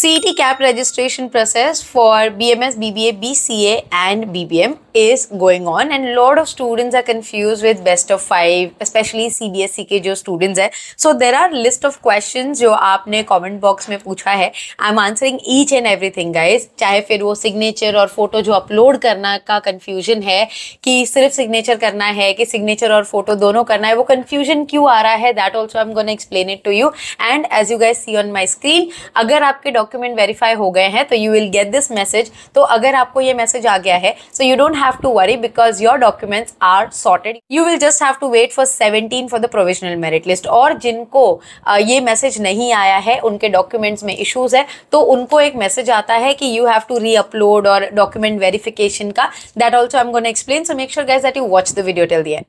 CET CAP registration process for BMS, BBA, BCA and BBM is going on and lot of students are confused with best of 5, especially CBSE के जो students हैं. So there are list of questions जो आपने comment box में पूछा है. I'm answering each and everything guys. चाहे फिर वो signature और photo जो upload करना का confusion है कि सिर्फ signature करना है कि signature और photo दोनों करना है, वो confusion क्यों आ रहा है, that also I'm gonna explain it to you. And as you guys see on my screen, अगर आपके डॉक्यूमेंट वेरीफाई हो गए हैं तो you will get this message. तो अगर आपको ये मैसेज आ गया है so you don't have to worry because your documents are sorted. You will just have to wait for 17 for the provisional merit list. और जिनको ये मैसेज नहीं आया है, उनके डॉक्यूमेंट्स में इश्यूज है, तो उनको एक मैसेज आता है कि you have to re-upload और डॉक्यूमेंट वेरिफिकेशन का. That also I am gonna explain, so make sure guys that you watch the video till the end.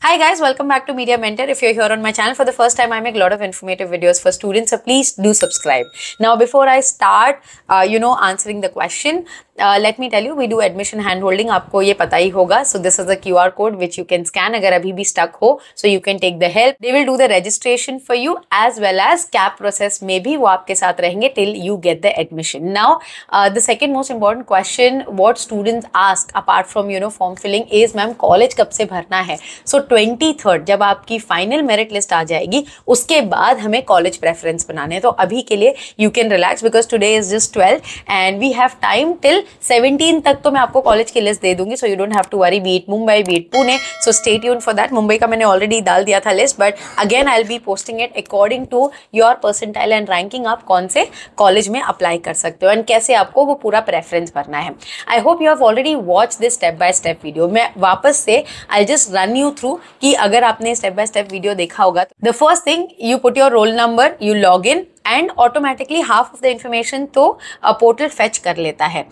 Hi guys, welcome back to Media Mentor. If you're here on my channel for the first time, I make a lot of informative videos for students, so please do subscribe. Now before I start, answering the question, let me tell you, we do admission handholding. आपको ये पता ही होगा. So this is a QR code which you can scan अगर अभी भी stuck हो, so you can take the help. They will do the registration for you as well as CAP process में भी वो आपके साथ रहेंगे till you get the admission. Now the second most important question what students ask apart from form filling is ma'am college कब से भरना है. So 23rd जब आपकी फाइनल मेरिट लिस्ट आ जाएगी उसके बाद हमें कॉलेज प्रेफरेंस बनाने हैं. तो अभी के लिए you can relax because today is just 12 and we have time till 17 तक. तो मैं आपको कॉलेज की लिस्ट दे दूंगी, so you don't have to worry, beat Mumbai beat Pune. So stay tuned for that. Mumbai का मैंने ऑलरेडी डाल दिया था list, but again I will be posting it according to your percentile and ranking. आप कौन से कॉलेज में अप्लाई कर सकते हो एंड कैसे आपको वो पूरा प्रेफरेंस भरना है. आई hope you have already watch this step by step video. मैं वापस से I just run you through कि अगर आपने स्टेप बाय स्टेप वीडियो देखा होगा. The first thing, you put your roll number, you log in and automatically half of the information तो portal fetch कर लेता है.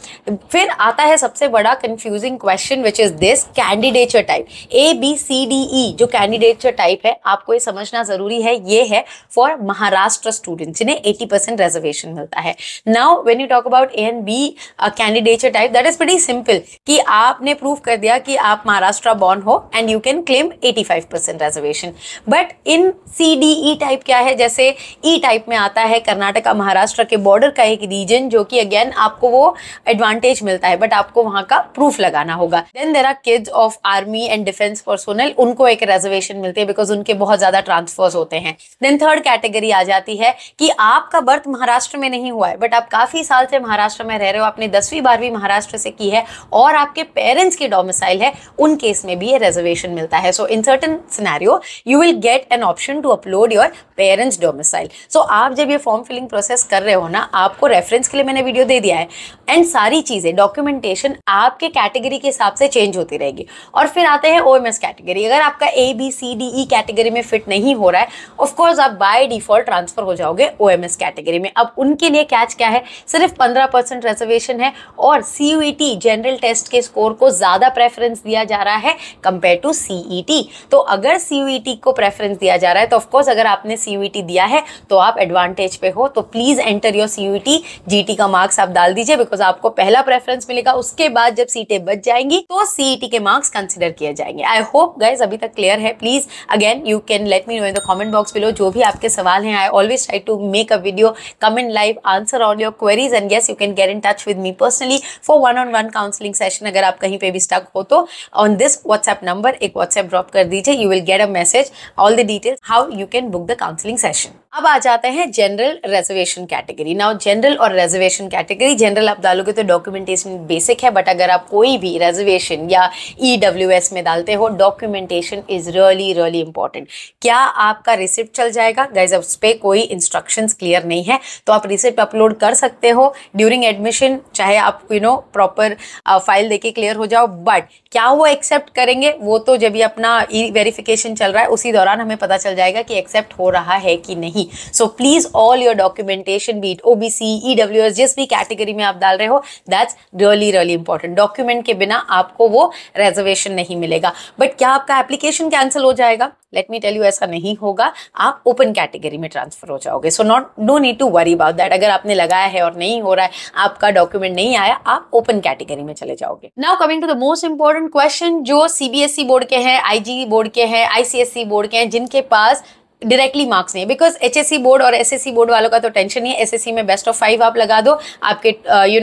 फिर आता है सबसे बड़ा confusing question which is this candidature type. ABCDE जो कैंडिडेचर टाइप है आपको ये समझना जरूरी है. ये है फॉर महाराष्ट्र स्टूडेंट जिन्हें 80% रिजर्वेशन मिलता है. Now when you talk about A and B candidature type, that is pretty simple कि आपने प्रूव कर दिया कि आप महाराष्ट्र बॉर्न हो and you can claim 85% reservation. But in CDE type क्या है, जैसे E टाइप में आता है कर्नाटका महाराष्ट्र के बॉर्डर का एक रीजन जो कि अगेन आपको वो एडवांटेज मिलता है बट आपको वहां का प्रूफ लगाना होगा. Then there are kids of army and defence personnel, उनको एक रिजर्वेशन मिलती है बिकॉज उनके बहुत ज्यादा ट्रांसफर्स होते हैं. देन थर्ड कैटेगरी आ जाती है कि आपका बर्थ महाराष्ट्र में नहीं हुआ है बट आप काफी साल से महाराष्ट्र में रह रहे हो, आपने 10वीं 12वीं महाराष्ट्र से की है और आपके पेरेंट्स की डोमिसाइल है, उन केस में भी ये रिजर्वेशन मिलता है. So in certain scenario you will get an option to upload your parents domicile. So आप जब ये फॉर्म फिलिंग प्रोसेस कर रहे हो ना, आपको रेफरेंस के लिए मैंने वीडियो दे दिया है एंड सारी चीजें डॉक्यूमेंटेशन आपके कैटेगरी के हिसाब से चेंज होती रहेगी. और फिर आते हैं OMS कैटेगरी. अगर आपका ABCDE कैटेगरी में फिट नहीं हो रहा है, ऑफ कोर्स आप बाय डिफॉल्ट ट्रांसफर हो जाओगे OMS कैटेगरी में. अब उनके लिए कैच क्या है, सिर्फ 15% रिजर्वेशन है और CUET जनरल टेस्ट के स्कोर को ज्यादा प्रेफरेंस दिया जा रहा है कंपेयर टू CET. तो अगर CUET को प्रेफरेंस दिया जा रहा है तो ऑफकोर्स अगर आपने CUET दिया है तो आप एडवांटेज पे हो. तो please enter your CUET. GT का मार्क्स आप डाल दीजिए बिकॉज आपको पहला प्रेफरेंस मिलेगा. उसके बाद जब सीटें बच जाएंगी तो CET के मार्क्स कंसिडर किए जाएंगे. आई होप गाइज अभी तक क्लियर है. Please again you can let me know in the comment box below जो भी आपके सवाल हैं. I always try to make a video, come in live, answer all your queries and yes you can get in touch with me personally for 1-on-1 counselling session. अगर आप कहीं पे भी स्टक हो तो ऑन दिस व्हाट्सएप नंबर एक WhatsApp drop कर दीजिए. You will get a message, all the details how you can book the counselling session. अब आ जाते हैं general reservation category. Now general और रिजर्वेशन कैटेगरी, जनरल आप डालोगे तो डॉक्यूमेंटेशन बेसिक है बट अगर आप कोई भी रिजर्वेशन या EWS में डालते हो, documentation is really really important. क्या आपका रिसिप्ट चल जाएगा गाइज, उस पर कोई इंस्ट्रक्शंस क्लियर नहीं है. तो आप रिसिप्ट अपलोड कर सकते हो ड्यूरिंग एडमिशन, चाहे आप प्रॉपर फाइल देके क्लियर हो जाओ. बट क्या वो एक्सेप्ट करेंगे वो तो जब भी अपना वेरिफिकेशन चल रहा है उसी दौरान हमें पता चल जाएगा कि एक्सेप्ट हो रहा है कि नहीं. नहीं। So please all your documentation, B it OBC, EWS, जिस भी कैटेगरी में आप डाल रहे हो, that's really really important. Document के बिना आपको वो रिजर्वेशन नहीं मिलेगा। बट क्या आपका एप्लीकेशन कैंसिल हो जाएगा? लेट मी टेल यू, ऐसा नहीं होगा, आप ओपन कैटेगरी में ट्रांसफर हो जाओगे। So no need to worry about that. अगर आपने लगाया है और नहीं हो रहा है, आपका डॉक्यूमेंट नहीं आया, आप ओपन कैटेगरी में चले जाओगे। Now coming to the most important question, जो सीबीएसई बोर्ड के हैं, आईजी बोर्ड के हैं, आईसीएसई बोर्ड के हैं, जिनके पास डायरेक्टली मार्क्स नहीं है, बिकॉज एचएससी बोर्ड और एसएससी बोर्ड वालों का तो टेंशन नहीं है। एसएससी में बेस्ट ऑफ 5 आप लगा दो, आपके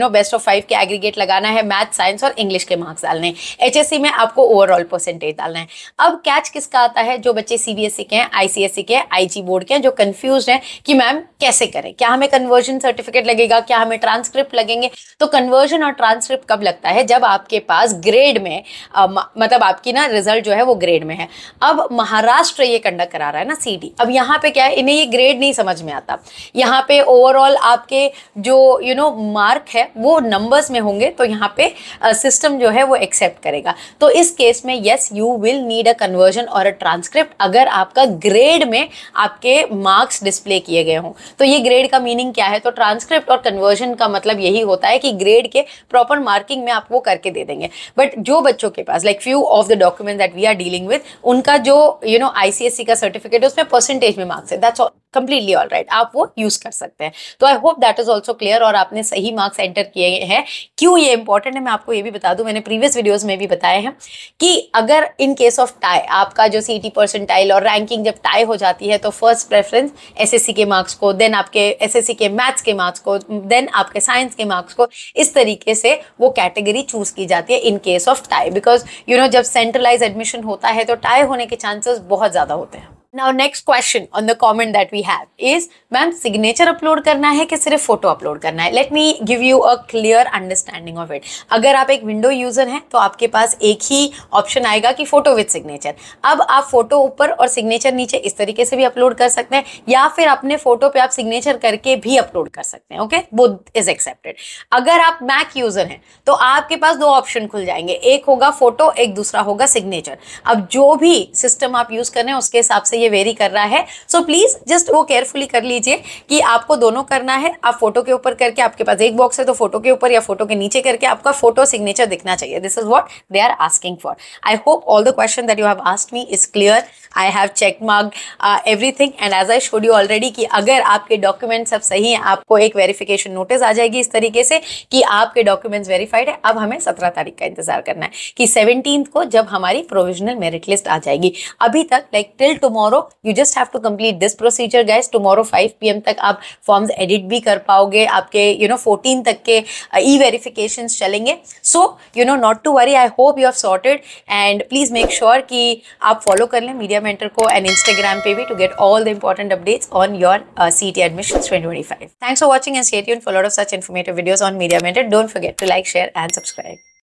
बेस्ट ऑफ 5 के एग्रीगेट लगाना है, मैथ, साइंस और इंग्लिश के मार्क्स डालने हैं। एचएससी में आपको ओवरऑल परसेंटेज डालना है। अब कैच किसका आता है? जो बच्चे सीबीएसई के हैं, आईसीएसई के हैं, आईजी बोर्ड के हैं, जो कंफ्यूज हैं कि मैम कैसे करें, क्या हमें कन्वर्जन सर्टिफिकेट लगेगा, क्या हमें ट्रांसक्रिप्ट लगेंगे? तो कन्वर्जन और ट्रांसक्रिप्ट कब लगता है? जब आपके पास ग्रेड में मतलब आपकी ना रिजल्ट जो है वो ग्रेड में है। अब महाराष्ट्र ये कंडक्ट करा रहा है ना सीडी। अब यहाँ पे क्या है, इन्हें ये ग्रेड नहीं समझ में आता। यहाँ पे ओवरऑल आपके जो मार्क है वो नंबर्स में होंगे, तो यहाँ पे सिस्टम जो है वो एक्सेप्ट करेगा। तो इस केस में yes, you will need a conversion और अ ट्रांसक्रिप्ट अगर आपका ग्रेड में आपके मार्क्स डिस्प्ले किए गए हों। तो ये ग्रेड का मीनिंग क्या है? तो ट्रांसक्रिप्ट और कन्वर्जन का मतलब यही होता है कि ग्रेड के प्रॉपर मार्किंग में आप वो करके दे देंगे। बट जो बच्चों के पास like few of the document that we are dealing with, उनका जो आईसीएससी का सर्टिफिकेट है उसमें परसेंटेज में मार्क्स है, दैट्स कंप्लीटली ऑल राइट, आप वो यूज कर सकते हैं। तो I hope that is also clear और आपने सही मार्क्स एंटर किए हैं। क्यों ये इंपॉर्टेंट है मैं आपको ये भी बता दूं, मैंने प्रीवियस वीडियोस में भी बताए हैं कि अगर इन केस ऑफ टाई, आपका जो सीटी परसेंटाइल और रैंकिंग जब टाई हो जाती है, तो फर्स्ट प्रेफरेंस एसएससी के मार्क्स को, देन आपके एसएससी के मैथ्स के मार्क्स को, देन आपके साइंस के मार्क्स को, इस तरीके से वो कैटेगरी चूज की जाती है in case of tie. Because जब सेंट्रलाइज एडमिशन होता है तो टाई होने के चांसेस बहुत ज्यादा होते हैं। Now next question on the comment that we have is, ma'am signature upload करना है कि सिर्फ फोटो अपलोड करना है? Let me give you a clear understanding of it. अगर आप एक विंडो यूजर हैं तो आपके पास एक ही ऑप्शन आएगा कि फोटो विद सिग्नेचर। अब आप फोटो ऊपर और सिग्नेचर नीचे इस तरीके से भी अपलोड कर सकते हैं, या फिर अपने फोटो पे आप सिग्नेचर करके भी अपलोड कर सकते हैं। Okay, both is accepted. अगर आप मैक यूजर हैं तो आपके पास दो ऑप्शन खुल जाएंगे, एक होगा फोटो, एक दूसरा होगा सिग्नेचर। अब जो भी सिस्टम आप यूज कर रहे हैं उसके हिसाब से ये वेरी कर रहा है। सो प्लीज जस्ट वो केयरफुली कर लीजिए कि आपको दोनों करना है। आप फोटो के ऊपर करके, आपके पास एक बॉक्स है तो फोटो के ऊपर या फोटो के नीचे करके आपका फोटो सिग्नेचर दिखना चाहिए। This is what they are asking for. I hope all the question that you have asked me is clear. I have check mark everything and as I showed you already कि अगर आपके document सब सही हैं, आपको एक verification notice आ जाएगी इस तरीके से कि आपके डॉक्यूमेंट्स वेरीफाइड है। अब हमें 17 तारीख का इंतजार करना है कि 17th को जब हमारी प्रोविजनल मेरिट लिस्ट आ जाएगी। अभी तक like till tomorrow you just have to complete this procedure guys. Tomorrow 5 PM तक आप फॉर्म्स एडिट भी कर पाओगे। आपके 14 तक के ई वेरिफिकेशंस चलेंगे। So not to worry, I hope you have sorted and please make sure कि आप फॉलो कर लें मीडिया मेंटर को एंड इंस्टाग्राम पे भी to get all the important updates on your CET admissions 2025. Thanks for watching and stay tuned for a lot of such informative videos on Media Mentor. Don't forget to like, share and subscribe.